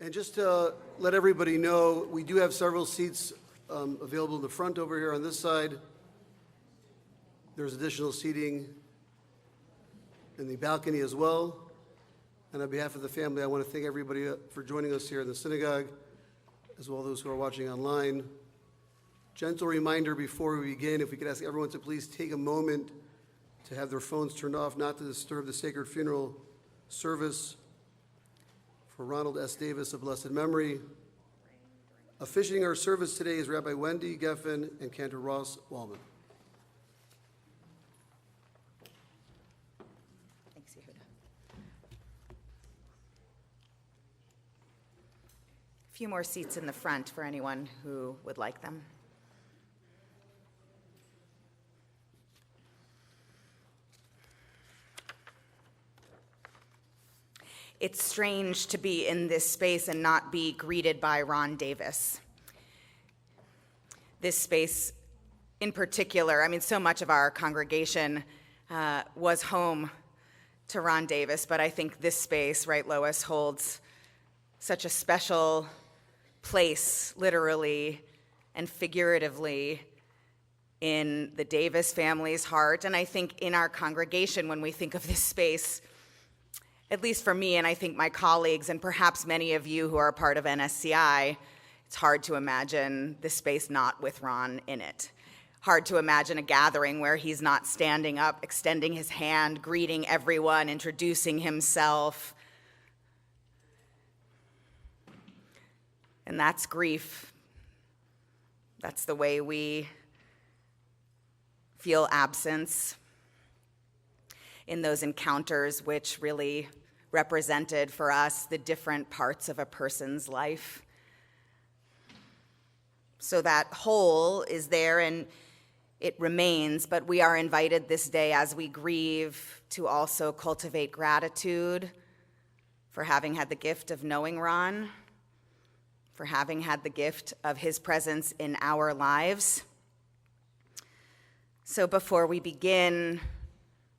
And just to let everybody know, we do have several seats available in the front over here on this side. There's additional seating in the balcony as well. And on behalf of the family, I want to thank everybody for joining us here in the synagogue, as well as those who are watching online. Gentle reminder before we begin, if we could ask everyone to please take a moment to have their phones turned off, not to disturb the sacred funeral service for Ronald S. Davis of blessed memory. Officiating our service today is Rabbi Wendy Geffen and Cantor Ross Wallman. Thanks, Yehuda. A few more seats in the front for anyone who would like them. It's strange to be in this space and not be greeted by Ron Davis. This space in particular, so much of our congregation was home to Ron Davis, but I think this space, right, Lois, holds such a special place, literally and figuratively, in the Davis family's heart. And I think in our congregation, when we think of this space, at least for me, and I think my colleagues, and perhaps many of you who are a part of NSCI, it's hard to imagine this space not with Ron in it. Hard to imagine a gathering where he's not standing up, extending his hand, greeting everyone, introducing himself. And that's grief. That's the way we feel absence in those encounters, which really represented for us the different parts of a person's life. So that whole is there and it remains, but we are invited this day as we grieve to also cultivate gratitude for having had the gift of knowing Ron, for having had the gift of his presence in our lives. So before we begin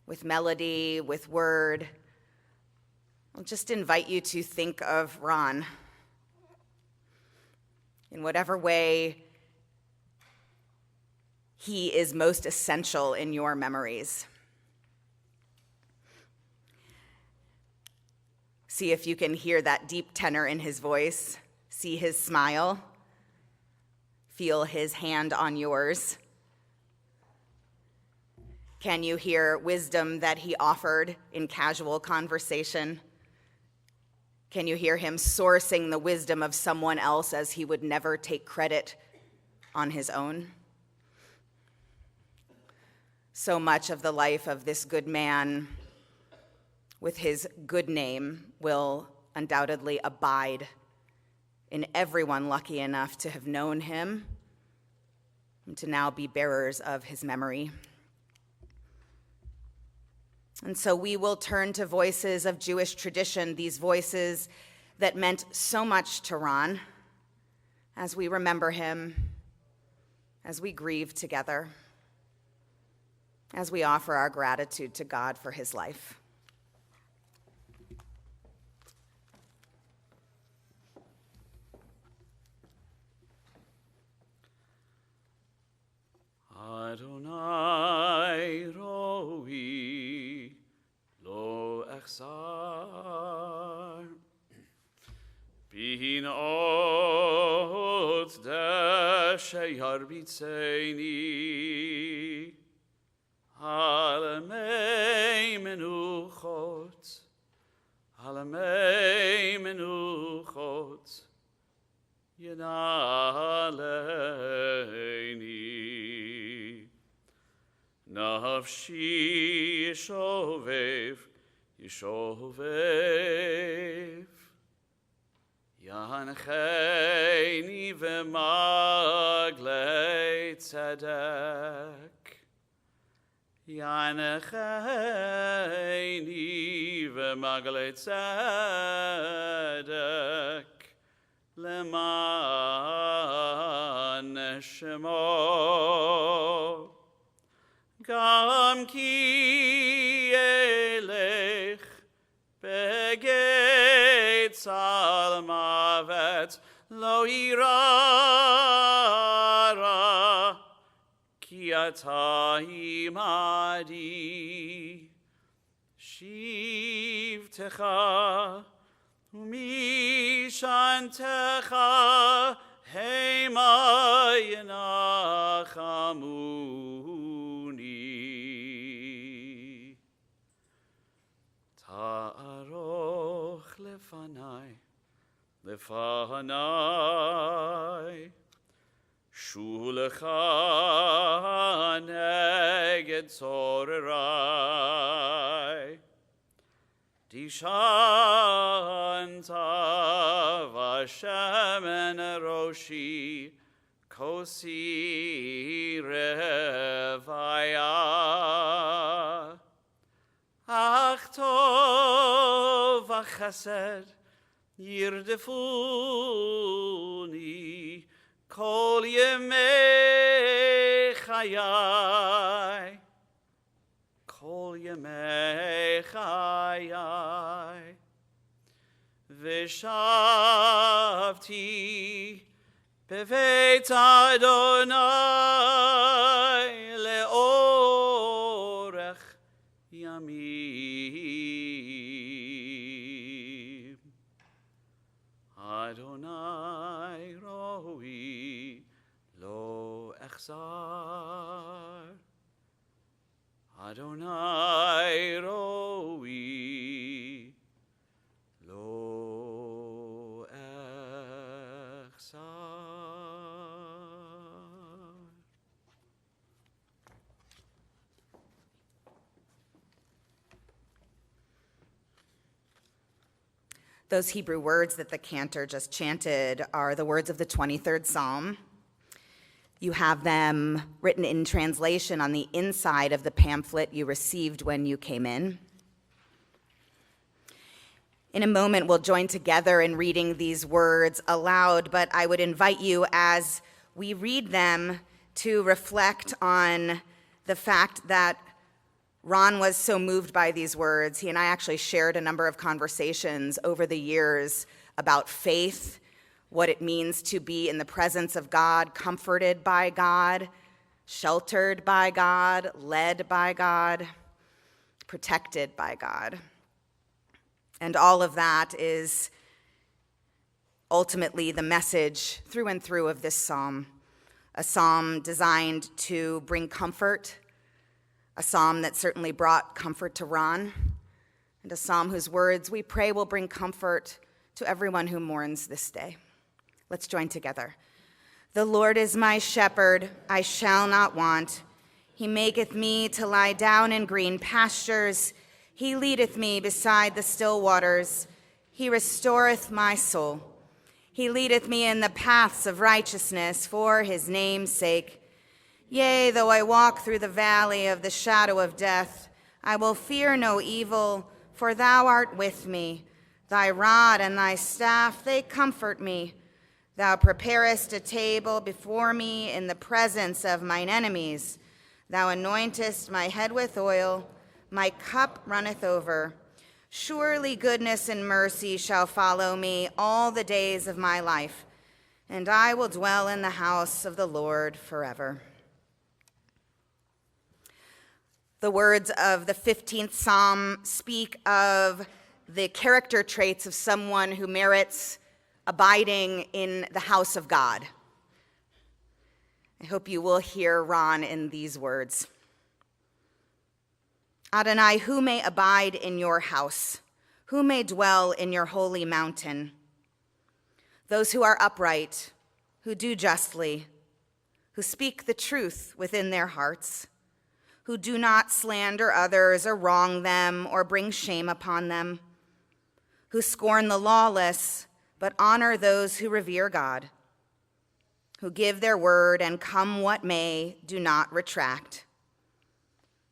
with melody, with word, I'll just invite you to think of Ron in whatever way he is most essential in your memories. See if you can hear that deep tenor in his voice, see his smile, feel his hand on yours. Can you hear wisdom that he offered in casual conversation? Can you hear him sourcing the wisdom of someone else as he would never take credit on his own? So much of the life of this good man with his good name will undoubtedly abide in everyone lucky enough to have known him and to now be bearers of his memory. And so we will turn to voices of Jewish tradition, these voices that meant so much to Ron, as we remember him, as we grieve together, as we offer our gratitude to God for his life. Adonai roi lo echsar bin ot dashe yarbitzeni alamei menuchot yenaleini Nafshi yishovev, Yancheini v'maglei tzedek. Yancheini v'maglei tzedek. Leman neshemo. Gam ki elech begeit צל מוות לא ירא כי אתה עמדי. שבטך ומשענתך המה ינחמוני. תערוך לפני שולחן נגד צוררי. דשנת ושמן ראשי כוסי רוויה. אך טוב וחסד ירדפוני כל ימי חיי, כל ימי חיי. ושבתי בבית אדוני לאורך ימים. אדוני רואי לא אחזר, אדוני רואי לא אחזר. Those Hebrew words that the cantor just chanted are the words of the 23rd Psalm. You have them written in translation on the inside of the pamphlet you received when you came in. In a moment, we'll join together in reading these words aloud, but I would invite you as we read them to reflect on the fact that Ron was so moved by these words. He and I actually shared a number of conversations over the years about faith, what it means to be in the presence of God, comforted by God, sheltered by God, led by God, protected by God. And all of that is ultimately the message through and through of this psalm, a psalm designed to bring comfort, a psalm that certainly brought comfort to Ron, and a psalm whose words we pray will bring comfort to everyone who mourns this day. Let's join together. The Lord is my shepherd, I shall not want. He maketh me to lie down in green pastures. He leadeth me beside the still waters. He restoreth my soul. He leadeth me in the paths of righteousness for his name's sake. Yea, though I walk through the valley of the shadow of death, I will fear no evil, for thou art with me. Thy rod and thy staff, they comfort me. Thou preparest a table before me in the presence of mine enemies. Thou anointest my head with oil, my cup runneth over. Surely goodness and mercy shall follow me all the days of my life, and I will dwell in the house of the Lord forever. The words of the 15th Psalm speak of the character traits of someone who merits abiding in the house of God. I hope you will hear Ron in these words. Adonai, who may abide in your house? Who may dwell in your holy mountain? Those who are upright, who do justly, who speak the truth within their hearts, who do not slander others or wrong them or bring shame upon them, who scorn the lawless but honor those who revere God, who give their word and come what may, do not retract,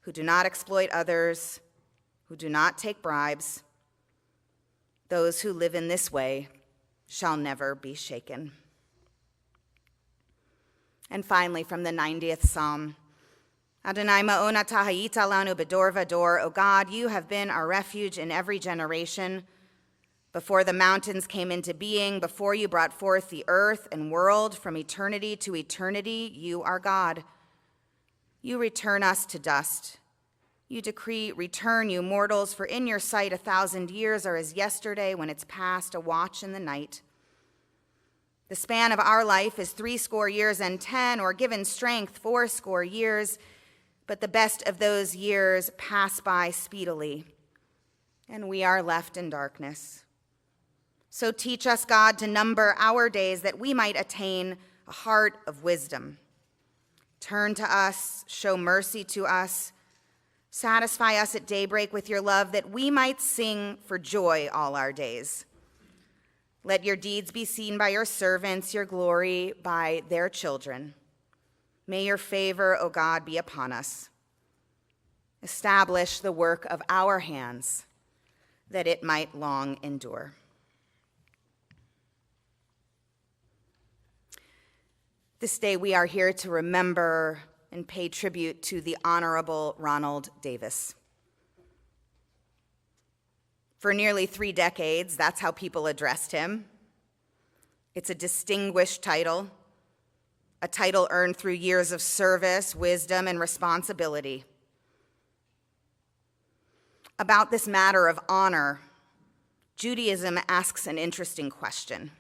who do not exploit others, who do not take bribes. Those who live in this way shall never be shaken. And finally, from the 90th Psalm, Adonai ma'ona tahayita lanu bedor vador. O God, you have been our refuge in every generation. Before the mountains came into being, before you brought forth the earth and world, from eternity to eternity, you are God. You return us to dust. You decree, return, you mortals, for in your sight 1,000 years are as yesterday when it's past a watch in the night. The span of our life is 80 years and 10, or given strength 80 years, but the best of those years pass by speedily, and we are left in darkness. So teach us, God, to number our days that we might attain a heart of wisdom. Turn to us, show mercy to us, satisfy us at daybreak with your love that we might sing for joy all our days. Let your deeds be seen by your servants, your glory by their children. May your favor, O God, be upon us. Establish the work of our hands, that it might long endure. This day we are here to remember and pay tribute to the Honorable Ronald Davis. For nearly 3 decades, that's how people addressed him. It's a distinguished title, a title earned through years of service, wisdom, and responsibility. About this matter of honor, Judaism asks an interesting question.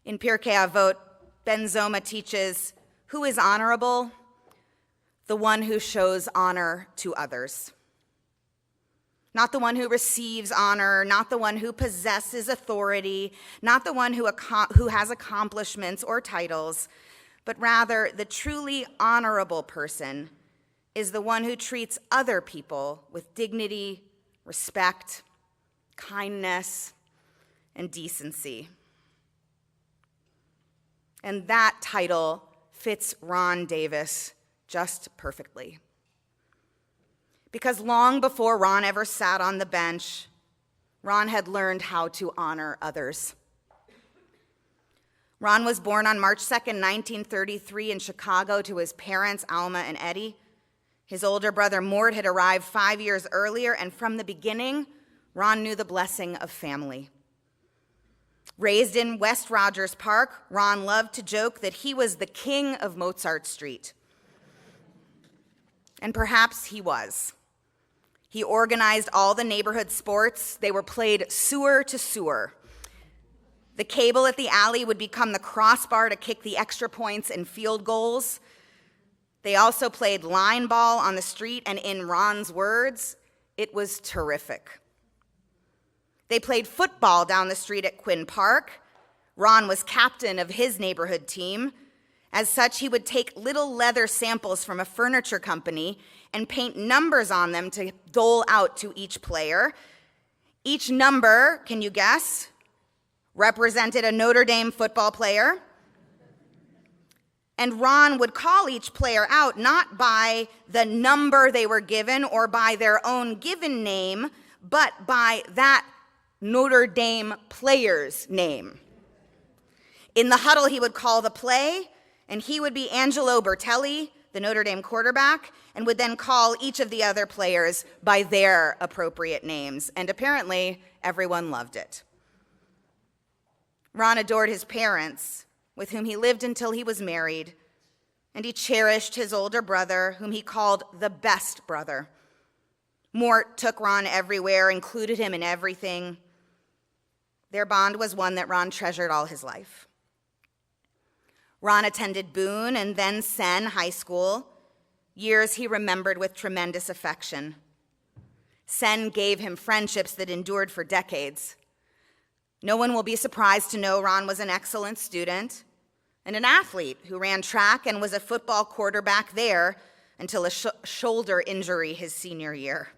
In Pirkei Avot, Ben Zoma teaches, who is honorable? The one who shows honor to others. Not the one who receives honor, not the one who possesses authority, not the one who has accomplishments or titles, but rather the truly honorable person is the one who treats other people with dignity, respect, kindness, and decency. And that title fits Ron Davis just perfectly. Because long before Ron ever sat on the bench, Ron had learned how to honor others. Ron was born on March 2nd, 1933 in Chicago to his parents, Alma and Eddie. His older brother, Mort, had arrived 5 years earlier, and from the beginning, Ron knew the blessing of family. Raised in West Rogers Park, Ron loved to joke that he was the king of Mozart Street. And perhaps he was. He organized all the neighborhood sports. They were played sewer to sewer. The cable at the alley would become the crossbar to kick the extra points and field goals. They also played line ball on the street, and in Ron's words, it was terrific. They played football down the street at Quinn Park. Ron was captain of his neighborhood team. As such, he would take little leather samples from a furniture company and paint numbers on them to dole out to each player. Each number, can you guess, represented a Notre Dame football player. And Ron would call each player out not by the number they were given or by their own given name, but by that Notre Dame player's name. In the huddle, he would call the play, and he would be Angelo Bertelli, the Notre Dame quarterback, and would then call each of the other players by their appropriate names. And apparently, everyone loved it. Ron adored his parents, with whom he lived until he was married, and he cherished his older brother, whom he called the best brother. Mort took Ron everywhere, included him in everything. Their bond was one that Ron treasured all his life. Ron attended Boone and then Senn High School, years he remembered with tremendous affection. Senn gave him friendships that endured for decades. No one will be surprised to know Ron was an excellent student and an athlete who ran track and was a football quarterback there until a shoulder injury his senior year.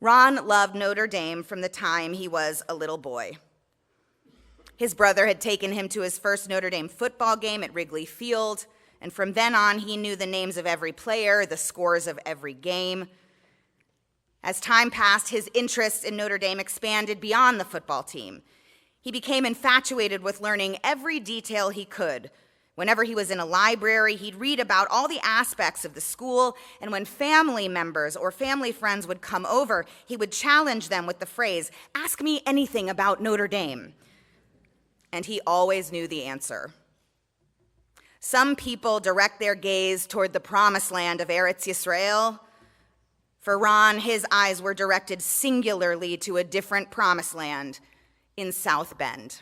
Ron loved Notre Dame from the time he was a little boy. His brother had taken him to his first Notre Dame football game at Wrigley Field, and from then on, he knew the names of every player, the scores of every game. As time passed, his interest in Notre Dame expanded beyond the football team. He became infatuated with learning every detail he could, Whenever he was in a library, he'd read about all the aspects of the school, and when family members or family friends would come over, he would challenge them with the phrase, "Ask me anything about Notre Dame." And he always knew the answer. Some people direct their gaze toward the promised land of Eretz Yisrael. For Ron, his eyes were directed singularly to a different promised land in South Bend.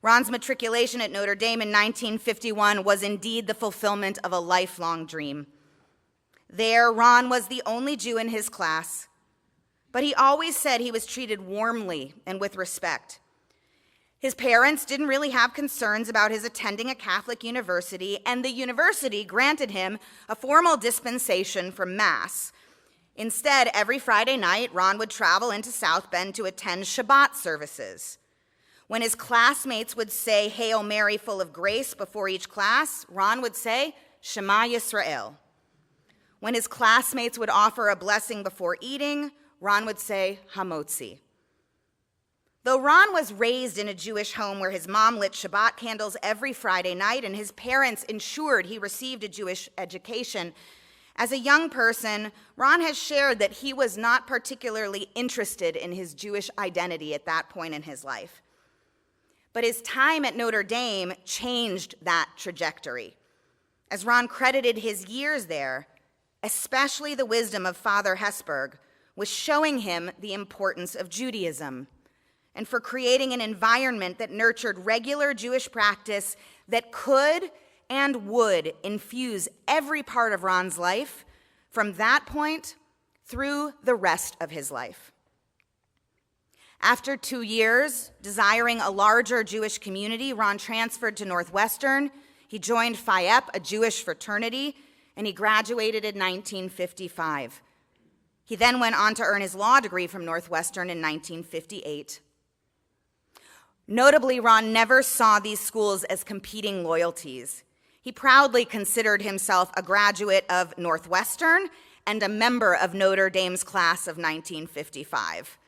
Ron's matriculation at Notre Dame in 1951 was indeed the fulfillment of a lifelong dream. There, Ron was the only Jew in his class, but he always said he was treated warmly and with respect. His parents didn't really have concerns about his attending a Catholic university, and the university granted him a formal dispensation from Mass. Instead, every Friday night, Ron would travel into South Bend to attend Shabbat services. When his classmates would say, "Hail Mary, full of grace," before each class, Ron would say, "Shema Yisrael." When his classmates would offer a blessing before eating, Ron would say, "Hamotzi." Though Ron was raised in a Jewish home where his mom lit Shabbat candles every Friday night and his parents ensured he received a Jewish education, as a young person, Ron has shared that he was not particularly interested in his Jewish identity at that point in his life. But his time at Notre Dame changed that trajectory. As Ron credited his years there, especially the wisdom of Father Hesburgh, was showing him the importance of Judaism and for creating an environment that nurtured regular Jewish practice that could and would infuse every part of Ron's life from that point through the rest of his life. After 2 years, desiring a larger Jewish community, Ron transferred to Northwestern. He joined Phi Ep, a Jewish fraternity, and he graduated in 1955. He then went on to earn his law degree from Northwestern in 1958. Notably, Ron never saw these schools as competing loyalties. He proudly considered himself a graduate of Northwestern and a member of Notre Dame's class of 1955.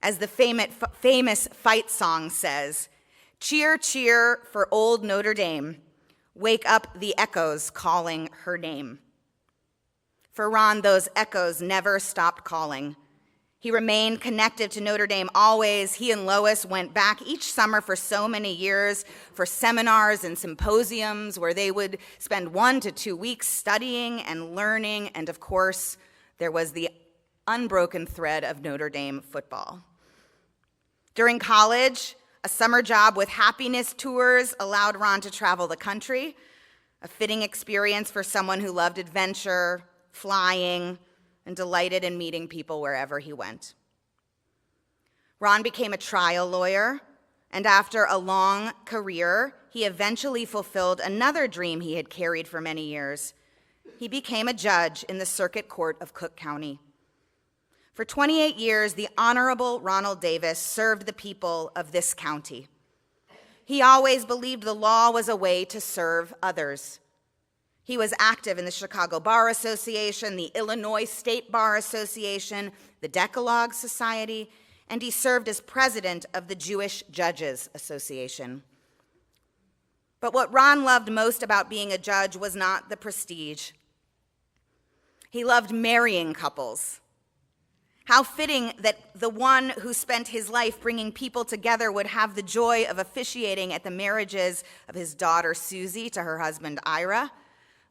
As the famous fight song says, "Cheer, cheer for old Notre Dame. Wake up the echoes calling her name." For Ron, those echoes never stopped calling. He remained connected to Notre Dame always. He and Lois went back each summer for so many years for seminars and symposiums where they would spend 1 to 2 weeks studying and learning. And of course, there was the unbroken thread of Notre Dame football. During college, a summer job with happiness tours allowed Ron to travel the country, a fitting experience for someone who loved adventure, flying, and delighted in meeting people wherever he went. Ron became a trial lawyer, and after a long career, he eventually fulfilled another dream he had carried for many years. He became a judge in the Circuit Court of Cook County. For 28 years, the Honorable Ronald Davis served the people of this county. He always believed the law was a way to serve others. He was active in the Chicago Bar Association, the Illinois State Bar Association, the Decalogue Society, and he served as president of the Jewish Judges Association. But what Ron loved most about being a judge was not the prestige. He loved marrying couples. How fitting that the one who spent his life bringing people together would have the joy of officiating at the marriages of his daughter Susie to her husband Ira,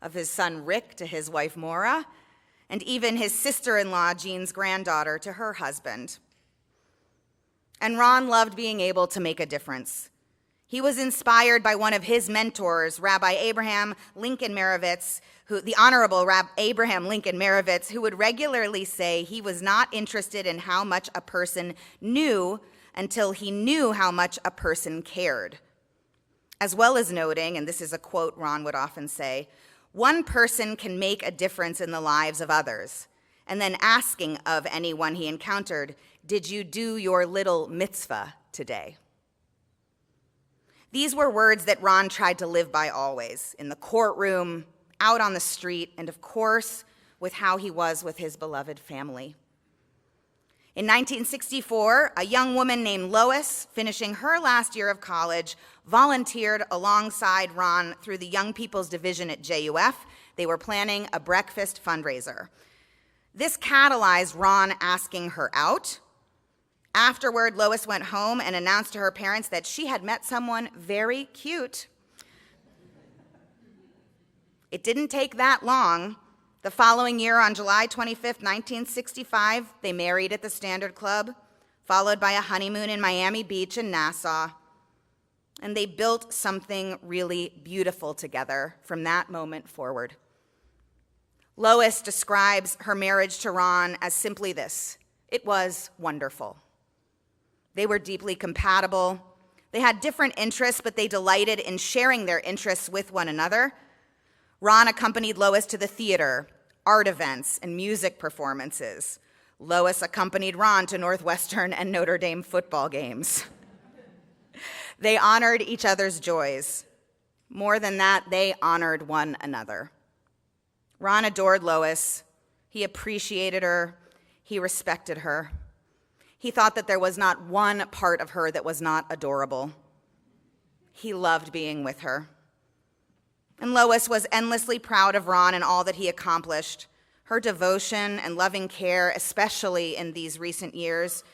of his son Rick to his wife Maura, and even his sister-in-law Jean's granddaughter to her husband. And Ron loved being able to make a difference. He was inspired by one of his mentors, Rabbi Abraham Lincoln Merovitz, the Honorable Rabbi Abraham Lincoln Merovitz, who would regularly say he was not interested in how much a person knew until he knew how much a person cared. As well as noting, and this is a quote Ron would often say, "One person can make a difference in the lives of others," and then asking of anyone he encountered, "Did you do your little mitzvah today?" These were words that Ron tried to live by always, in the courtroom, out on the street, and of course, with how he was with his beloved family. In 1964, a young woman named Lois, finishing her last year of college, volunteered alongside Ron through the Young People's Division at JUF. They were planning a breakfast fundraiser. This catalyzed Ron asking her out. Afterward, Lois went home and announced to her parents that she had met someone very cute. It didn't take that long. The following year, on July 25th, 1965, they married at the Standard Club, followed by a honeymoon in Miami Beach and Nassau. And they built something really beautiful together from that moment forward. Lois describes her marriage to Ron as simply this: it was wonderful. They were deeply compatible. They had different interests, but they delighted in sharing their interests with one another. Ron accompanied Lois to the theater, art events, and music performances. Lois accompanied Ron to Northwestern and Notre Dame football games. They honored each other's joys. More than that, they honored one another. Ron adored Lois. He appreciated her. He respected her. He thought that there was not one part of her that was not adorable. He loved being with her. And Lois was endlessly proud of Ron and all that he accomplished. Her devotion and loving care, especially in these recent years,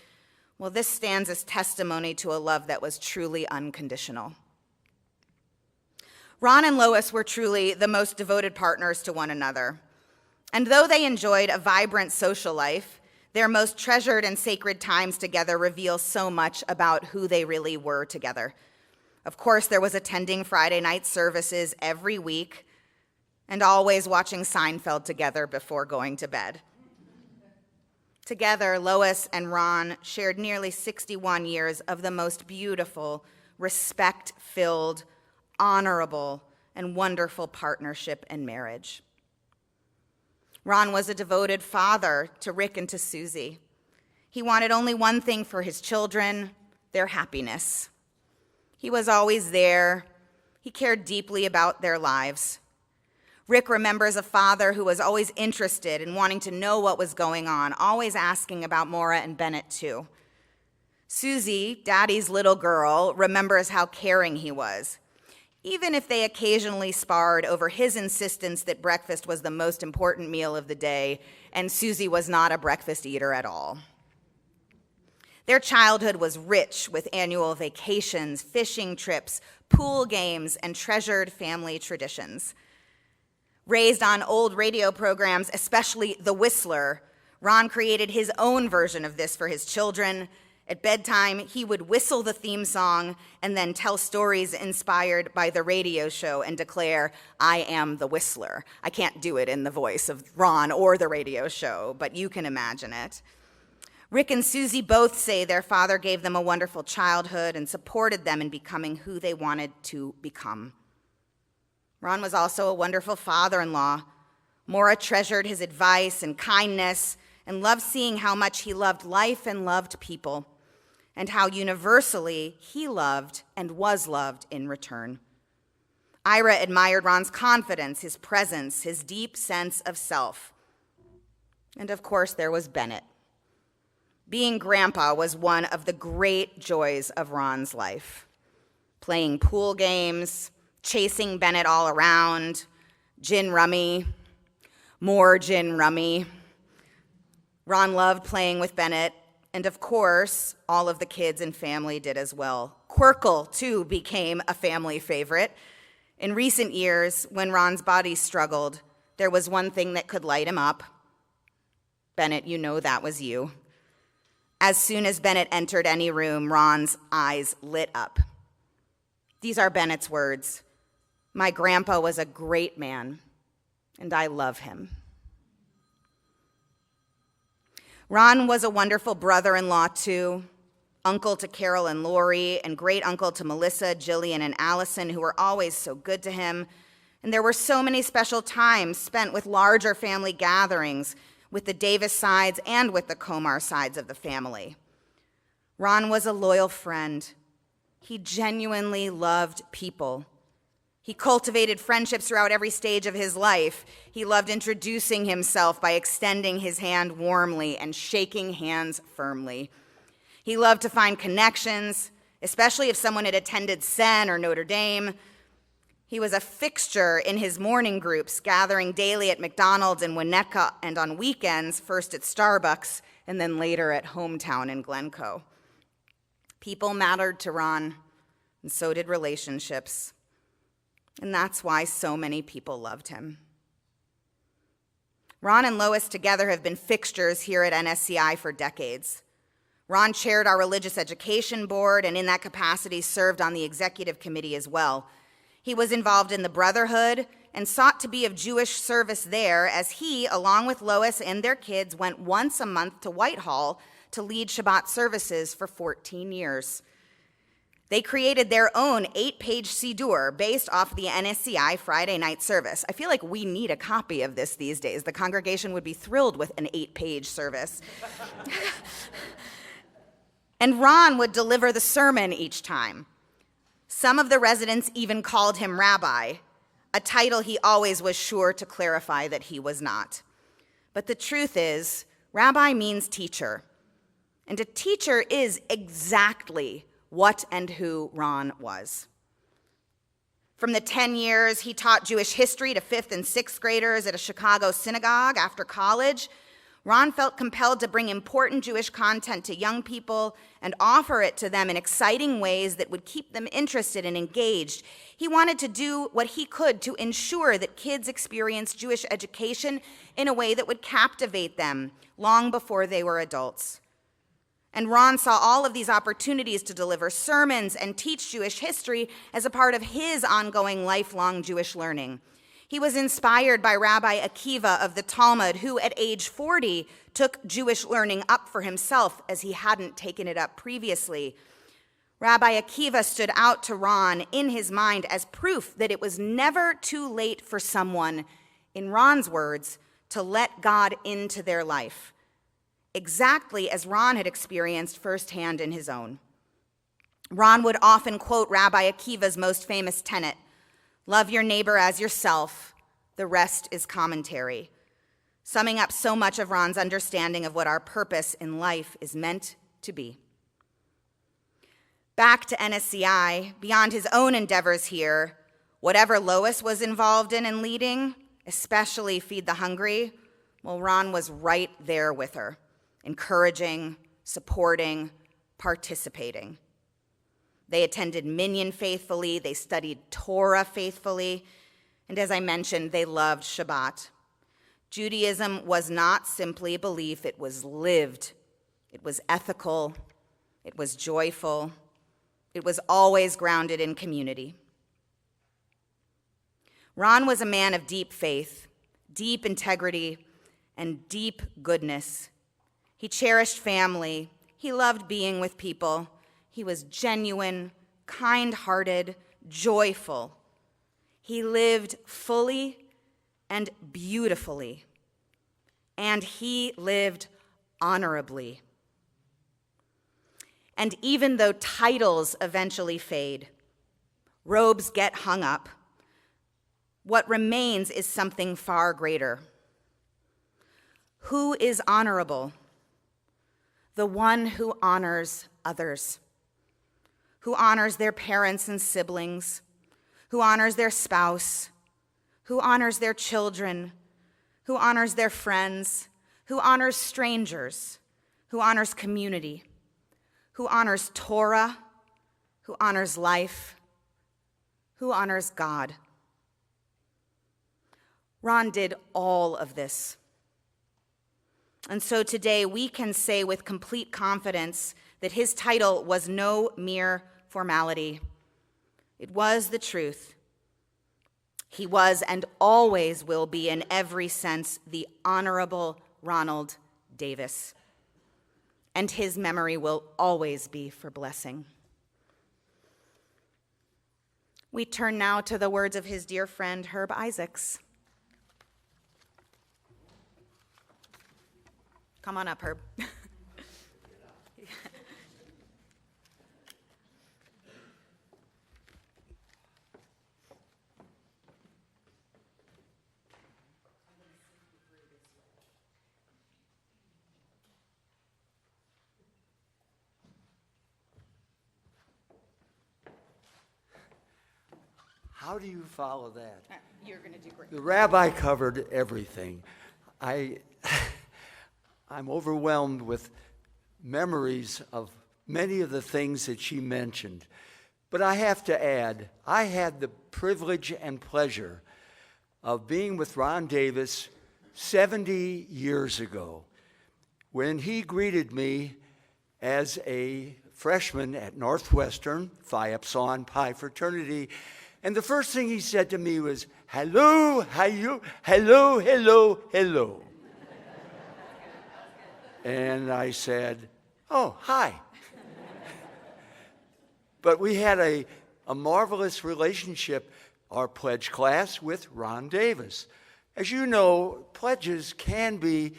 well, this stands as testimony to a love that was truly unconditional. Ron and Lois were truly the most devoted partners to one another. And though they enjoyed a vibrant social life, their most treasured and sacred times together reveal so much about who they really were together. Of course, there was attending Friday night services every week and always watching Seinfeld together before going to bed. Together, Lois and Ron shared nearly 61 years of the most beautiful, respect-filled, honorable, and wonderful partnership and marriage. Ron was a devoted father to Rick and to Susie. He wanted only one thing for his children: their happiness. He was always there. He cared deeply about their lives. Rick remembers a father who was always interested in wanting to know what was going on, always asking about Maura and Bennett too. Susie, Daddy's little girl, remembers how caring he was, even if they occasionally sparred over his insistence that breakfast was the most important meal of the day, and Susie was not a breakfast eater at all. Their childhood was rich with annual vacations, fishing trips, pool games, and treasured family traditions. Raised on old radio programs, especially The Whistler, Ron created his own version of this for his children. At bedtime, he would whistle the theme song and then tell stories inspired by the radio show and declare, "I am the Whistler." I can't do it in the voice of Ron or the radio show, but you can imagine it. Rick and Susie both say their father gave them a wonderful childhood and supported them in becoming who they wanted to become. Ron was also a wonderful father-in-law. Maura treasured his advice and kindness and loved seeing how much he loved life and loved people, and how universally he loved and was loved in return. Ira admired Ron's confidence, his presence, his deep sense of self. And of course, there was Bennett. Being grandpa was one of the great joys of Ron's life. Playing pool games, chasing Bennett all around, gin rummy, more gin rummy. Ron loved playing with Bennett, and of course, all of the kids and family did as well. Quirkle, too, became a family favorite. In recent years, when Ron's body struggled, there was one thing that could light him up. Bennett, you know that was you. As soon as Bennett entered any room, Ron's eyes lit up. These are Bennett's words: "My grandpa was a great man, and I love him." Ron was a wonderful brother-in-law, too, uncle to Carol and Lori, and great-uncle to Melissa, Jillian, and Allison, who were always so good to him. And there were so many special times spent with larger family gatherings, with the Davis sides and with the Comar sides of the family. Ron was a loyal friend. He genuinely loved people, He cultivated friendships throughout every stage of his life. He loved introducing himself by extending his hand warmly and shaking hands firmly. He loved to find connections, especially if someone had attended Sen or Notre Dame. He was a fixture in his morning groups, gathering daily at McDonald's in Winnetka and on weekends, first at Starbucks and then later at Hometown in Glencoe. People mattered to Ron, and so did relationships. And that's why so many people loved him. Ron and Lois together have been fixtures here at NSCI for decades. Ron chaired our religious education board and in that capacity served on the executive committee as well. He was involved in the Brotherhood and sought to be of Jewish service there as he, along with Lois and their kids, went once a month to Whitehall to lead Shabbat services for 14 years. They created their own 8-page Siddur based off the NSCI Friday night service. I feel like we need a copy of this these days. The congregation would be thrilled with an 8-page service. And Ron would deliver the sermon each time. Some of the residents even called him Rabbi, a title he always was sure to clarify that he was not. But the truth is, Rabbi means teacher. And a teacher is exactly what and who Ron was. From the 10 years he taught Jewish history to 5th and 6th graders at a Chicago synagogue after college, Ron felt compelled to bring important Jewish content to young people and offer it to them in exciting ways that would keep them interested and engaged. He wanted to do what he could to ensure that kids experienced Jewish education in a way that would captivate them long before they were adults. And Ron saw all of these opportunities to deliver sermons and teach Jewish history as a part of his ongoing lifelong Jewish learning. He was inspired by Rabbi Akiva of the Talmud, who at age 40 took Jewish learning up for himself as he hadn't taken it up previously. Rabbi Akiva stood out to Ron in his mind as proof that it was never too late for someone, in Ron's words, to let God into their life, exactly as Ron had experienced firsthand in his own. Ron would often quote Rabbi Akiva's most famous tenet, "Love your neighbor as yourself, the rest is commentary," summing up so much of Ron's understanding of what our purpose in life is meant to be. Back to NSCI, beyond his own endeavors here, whatever Lois was involved in and leading, especially Feed the Hungry, well, Ron was right there with her, encouraging, supporting, participating. They attended Minyan faithfully, they studied Torah faithfully, and as I mentioned, they loved Shabbat. Judaism was not simply a belief, it was lived. It was ethical, it was joyful, it was always grounded in community. Ron was a man of deep faith, deep integrity, and deep goodness. He cherished family, he loved being with people, he was genuine, kind-hearted, joyful. He lived fully and beautifully, and he lived honorably. And even though titles eventually fade, robes get hung up, what remains is something far greater. Who is honorable? The one who honors others, who honors their parents and siblings, who honors their spouse, who honors their children, who honors their friends, who honors strangers, who honors community, who honors Torah, who honors life, who honors God. Ron did all of this. And so today we can say with complete confidence that his title was no mere formality. It was the truth. He was and always will be in every sense the Honorable Ronald Davis. And his memory will always be for blessing. We turn now to the words of his dear friend Herb Isaacs. Come on up, Herb. How do you follow that? You're going to do great. The rabbi covered everything. I'm overwhelmed with memories of many of the things that she mentioned. But I have to add, I had the privilege and pleasure of being with Ron Davis 70 years ago when he greeted me as a freshman at Northwestern, Phi Epsilon Pi fraternity. And the first thing he said to me was, hello, hello, hello, hello, hello. And I said, oh, hi. But we had a marvelous relationship, our pledge class, with Ron Davis. As you know, pledges can be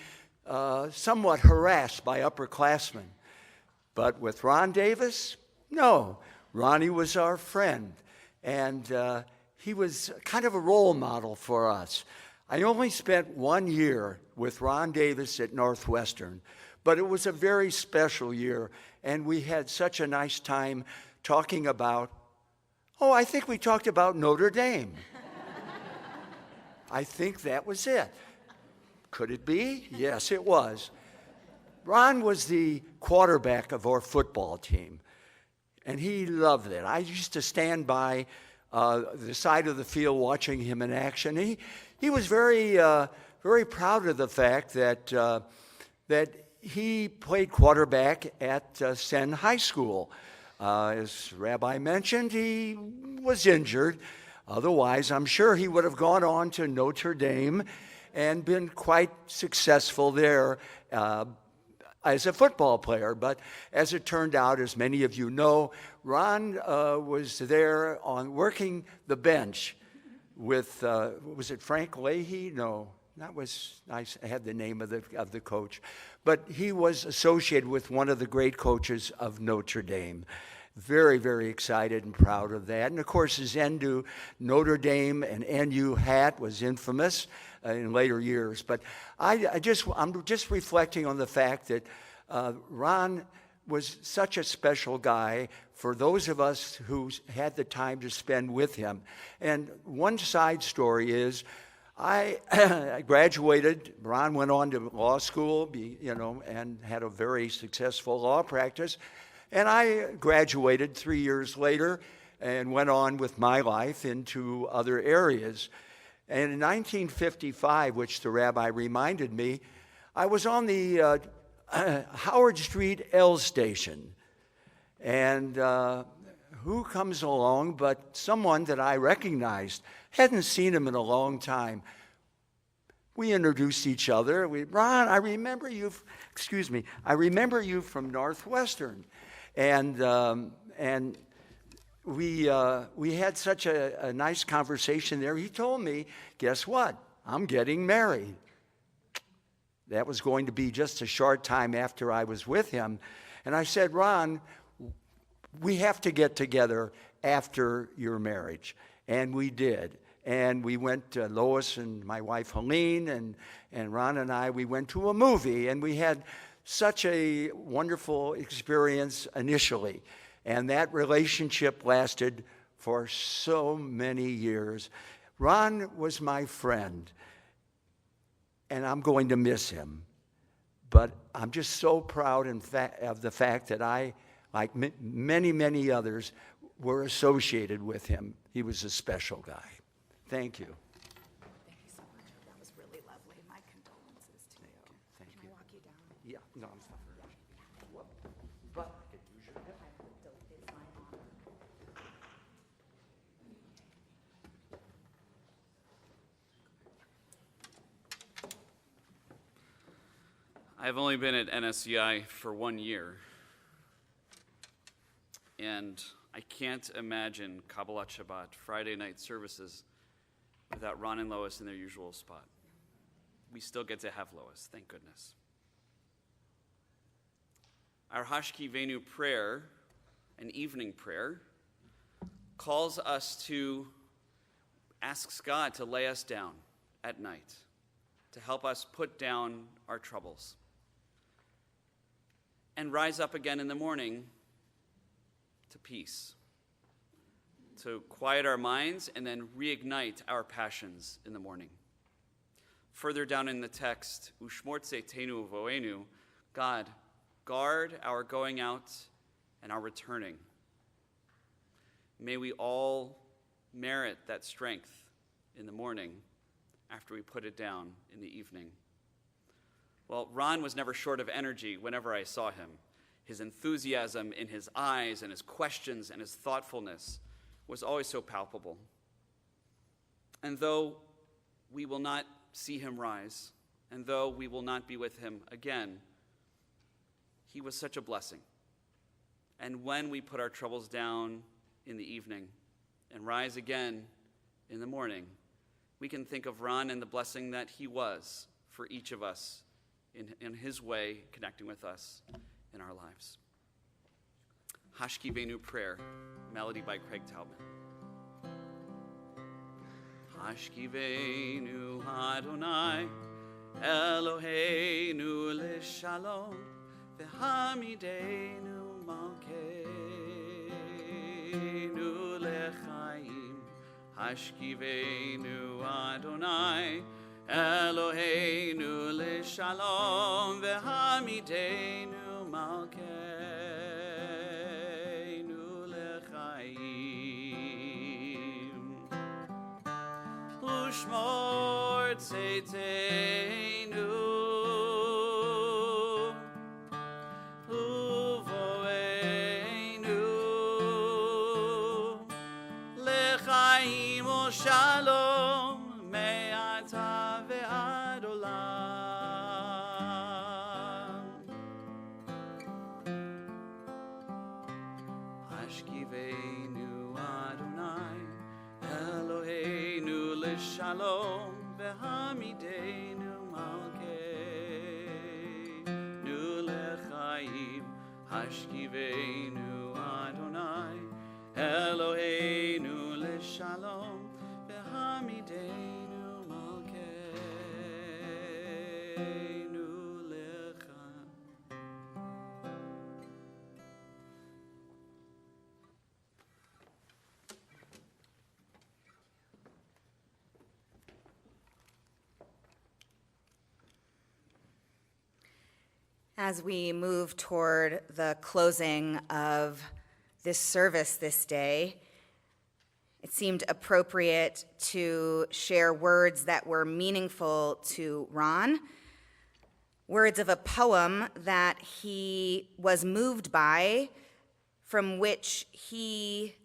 somewhat harassed by upperclassmen. But with Ron Davis, no. Ronnie was our friend, and he was kind of a role model for us. I only spent 1 year with Ron Davis at Northwestern, but it was a very special year, and we had such a nice time talking about, I think we talked about Notre Dame. I think that was it. Could it be? Yes, it was. Ron was the quarterback of our football team, and he loved it. I used to stand by the side of the field watching him in action. He was very proud of the fact that he played quarterback at Senn High School. As Rabbi mentioned, he was injured. Otherwise, I'm sure he would have gone on to Notre Dame and been quite successful there as a football player. But as it turned out, as many of you know, Ron was there on working the bench with, was it Frank Leahy? No, that was nice. I had the name of the coach. But he was associated with one of the great coaches of Notre Dame. Very, very excited and proud of that. And of course, his NU Notre Dame and NU hat was infamous in later years. But I'm just reflecting on the fact that Ron was such a special guy for those of us who had the time to spend with him. And one side story is, I graduated. Ron went on to law school, and had a very successful law practice. And I graduated 3 years later and went on with my life into other areas. And in 1955, which the rabbi reminded me, I was on the Howard Street L station. And who comes along but someone that I recognized. Hadn't seen him in a long time. We introduced each other. Ron, I remember you. I remember you from Northwestern, and we had such a nice conversation there. He told me, guess what? I'm getting married. That was going to be just a short time after I was with him, and I said, Ron, we have to get together after your marriage, and we did. And we went, Lois and my wife Helene and Ron and I, we went to a movie, and we had such a wonderful experience initially. And that relationship lasted for so many years. Ron was my friend, and I'm going to miss him. But I'm just so proud of the fact that I, like many, many others, were associated with him. He was a special guy. Thank you. Thank you so much. That was really lovely. My condolences to you. Thank Can you. I walk you down? Yeah, no, I'm sorry. What? But I could use your help. It's my honor. I've only been at NSCI for 1 year, and I can't imagine Kabbalat Shabbat, Friday night services, without Ron and Lois in their usual spot. We still get to have Lois, thank goodness. Our Hashkivenu prayer, an evening prayer, calls us to, asks God to lay us down at night, to help us put down our troubles, and rise up again in the morning to peace, to quiet our minds and then reignite our passions in the morning. Further down in the text, Ushmortse tenu voenu, God, guard our going out and our returning. May we all merit that strength in the morning after we put it down in the evening. Well, Ron was never short of energy whenever I saw him. His enthusiasm in his eyes and his questions and his thoughtfulness was always so palpable. And though we will not see him rise, and though we will not be with him again, he was such a blessing. And when we put our troubles down in the evening and rise again in the morning, we can think of Ron and the blessing that he was for each of us in his way, connecting with us in our lives. Hashki Venu Prayer, melody by Craig Taubman. Hashki Venu Adonai, Eloheinu L'Shalom, V'hamidenu Malkeinu L'Chaim. Hashki Venu Adonai, Eloheinu L'Shalom, V'hamidenu Malkeinu L'Chaim. Ushmor Tzeiteinu, Uvoeinu, L'Chaim U'Shalom, Me'ata ve'ad olam. Hashkivenu Adonai, Eloheinu L'Shalom, V'hamidenu Malkeinu L'Chaim. Hashkivenu Adonai, Eloheinu L'Shalom, V'hamidenu Malkeinu L'Chaim. As we move toward the closing of this service this day, it seemed appropriate to share words that were meaningful to Ron, words of a poem that he was moved by,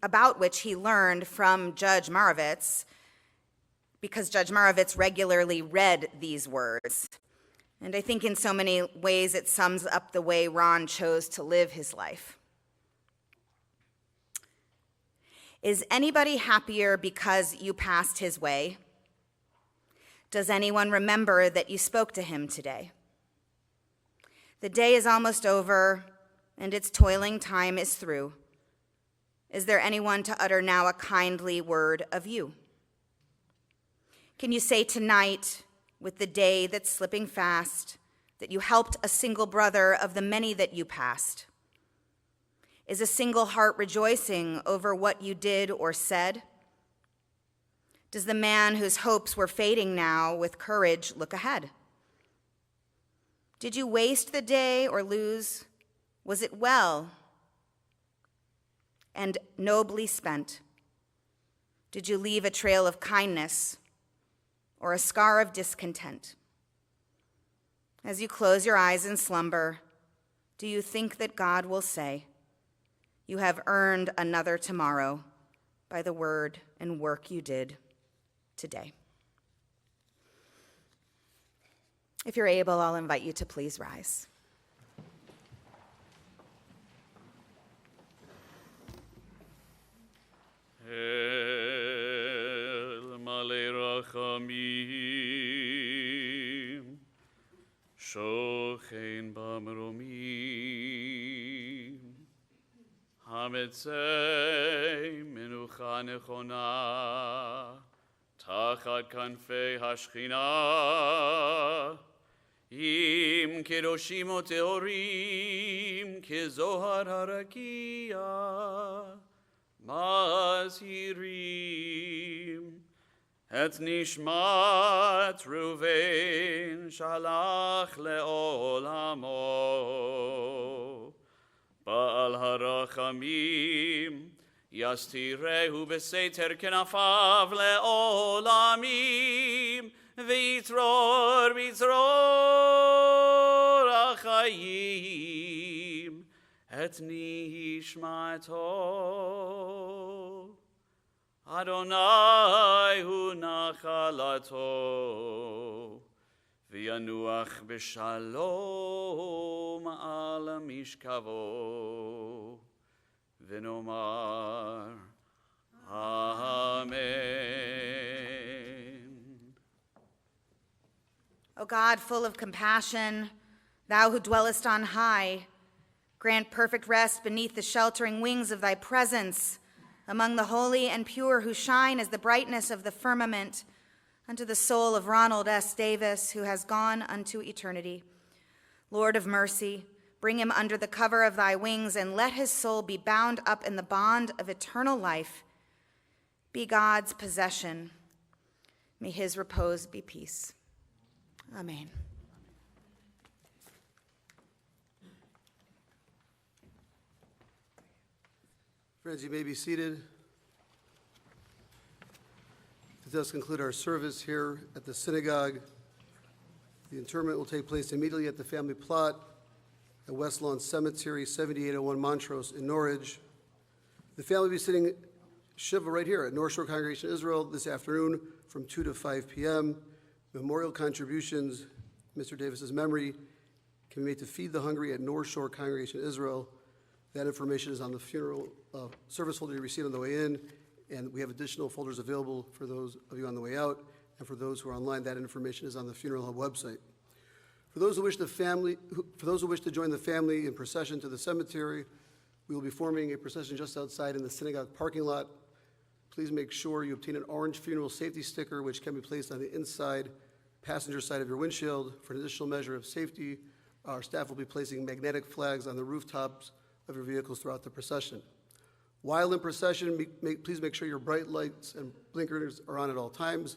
about which he learned from Judge Moravitz, because Judge Moravitz regularly read these words. And I think in so many ways it sums up the way Ron chose to live his life. Is anybody happier because you passed his way? Does anyone remember that you spoke to him today? The day is almost over, and its toiling time is through. Is there anyone to utter now a kindly word of you? Can you say tonight, with the day that's slipping fast, that you helped a single brother of the many that you passed? Is a single heart rejoicing over what you did or said? Does the man whose hopes were fading now with courage look ahead? Did you waste the day or lose? Was it well and nobly spent? Did you leave a trail of kindness or a scar of discontent? As you close your eyes in slumber, do you think that God will say, "You have earned another tomorrow by the word and work you did today"? If you're able, I'll invite you to please rise. El Malei Rachamim, Shochein Bamromim, Hametzei Menucha Nechona, Tachat Kanfei Hashchina, Im Kedoshim Oteorim, Kezohar Harakia, Mazhirim et nishmat Ruvain shalach leolamo. Baal harachamim yastirehu beseter kenafav leolamim vitror achayim et nishmato. Adonai hu nachalato v'yanuach b'shalom al mishkavo v'nomar Amen. O God, full of compassion, thou who dwellest on high, grant perfect rest beneath the sheltering wings of thy presence, among the holy and pure who shine as the brightness of the firmament, unto the soul of Ronald S. Davis, who has gone unto eternity. Lord of mercy, bring him under the cover of thy wings, and let his soul be bound up in the bond of eternal life. Be God's possession. May his repose be peace. Amen. Friends, you may be seated. This does conclude our service here at the synagogue. The interment will take place immediately at the family plot at West Lawn Cemetery, 7801 Montrose in Norwich. The family will be sitting Shiva right here at North Shore Congregation Israel this afternoon from 2 to 5 p.m. Memorial contributions, Mr. Davis's memory, can be made to Feed the Hungry at North Shore Congregation Israel. That information is on the funeral service folder you received on the way in, and we have additional folders available for those of you on the way out, and for those who are online, that information is on the Funeral Hub website. For those who wish to join the family in procession to the cemetery, we will be forming a procession just outside in the synagogue parking lot. Please make sure you obtain an orange funeral safety sticker, which can be placed on the inside passenger side of your windshield. For an additional measure of safety, our staff will be placing magnetic flags on the rooftops of your vehicles throughout the procession. While in procession, please make sure your bright lights and blinkers are on at all times.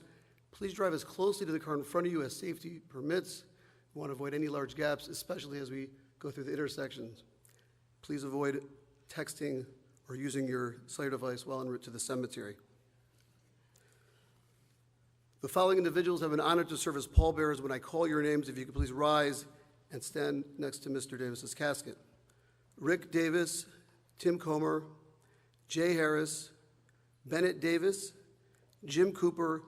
Please drive as closely to the car in front of you as safety permits. We want to avoid any large gaps, especially as we go through the intersections. Please avoid texting or using your cellular device while en route to the cemetery. The following individuals have been honored to serve as pallbearers. When I call your names, if you could please rise and stand next to Mr. Davis's casket. Rick Davis, Tim Comer, Jay Harris, Bennett Davis, Jim Cooper,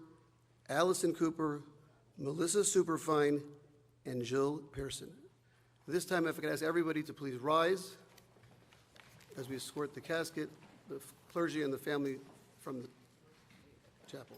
Allison Cooper, Melissa Superfine, and Jill Pearson. This time, if I could ask everybody to please rise as we escort the casket, the clergy and the family from the chapel.